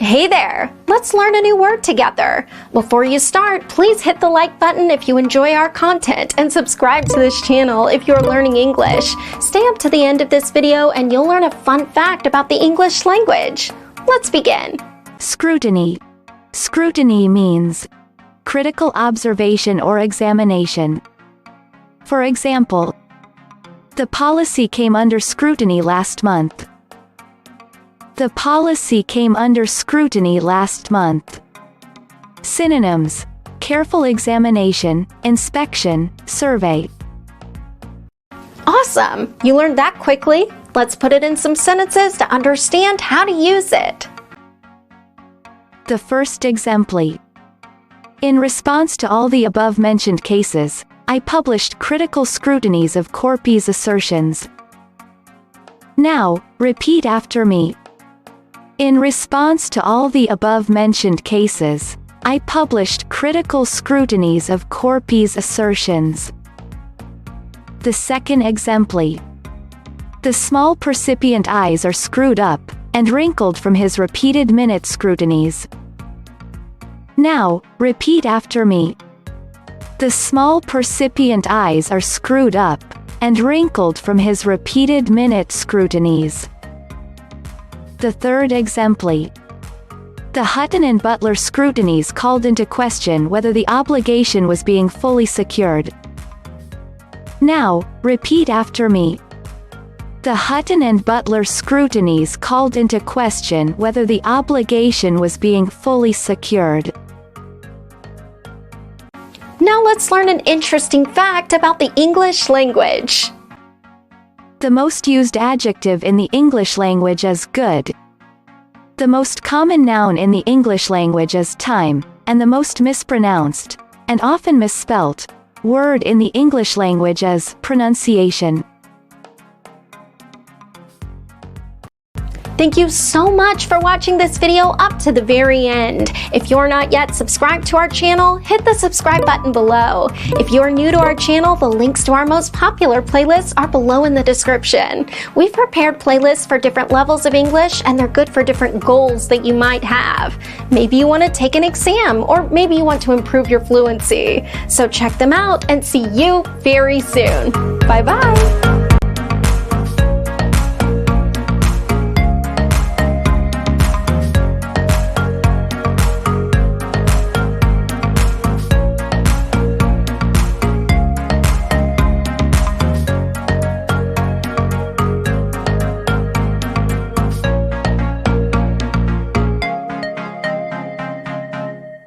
Hey there! Let's learn a new word together. Before you start, please hit the like button if you enjoy our content and subscribe to this channel if you're learning English. Stay up to the end of this video and you'll learn a fun fact about the English language. Let's begin. Scrutiny. Scrutiny means critical observation or examination. For example, the policy came under scrutiny last month. The policy came under scrutiny last month. Synonyms: careful examination, inspection, survey. Awesome! You learned that quickly. Let's put it in some sentences to understand how to use it. The first exempli. In response to all the above-mentioned cases, I published critical scrutinies of Corpy's assertions. Now, repeat after me. In response to all the above-mentioned cases, I published critical scrutinies of Corpy's assertions. The second exempli. The small percipient eyes are screwed up and wrinkled from his repeated minute scrutinies. Now, repeat after me. The small percipient eyes are screwed up and wrinkled from his repeated minute scrutinies. The third exempli. The Hutton and Butler scrutinies called into question whether the obligation was being fully secured. Now, repeat after me. The Hutton and Butler scrutinies called into question whether the obligation was being fully secured. Now let's learn an interesting fact about the English language. The most used adjective in the English language is good. The most common noun in the English language is time, and the most mispronounced, and often misspelt, word in the English language is pronunciation. Thank you so much for watching this video up to the very end. If you're not yet subscribed to our channel, hit the subscribe button below. If you're new to our channel, the links to our most popular playlists are below in the description. We've prepared playlists for different levels of English, and they're good for different goals that you might have. Maybe you want to take an exam, or maybe you want to improve your fluency. So check them out and see you very soon. Bye-bye.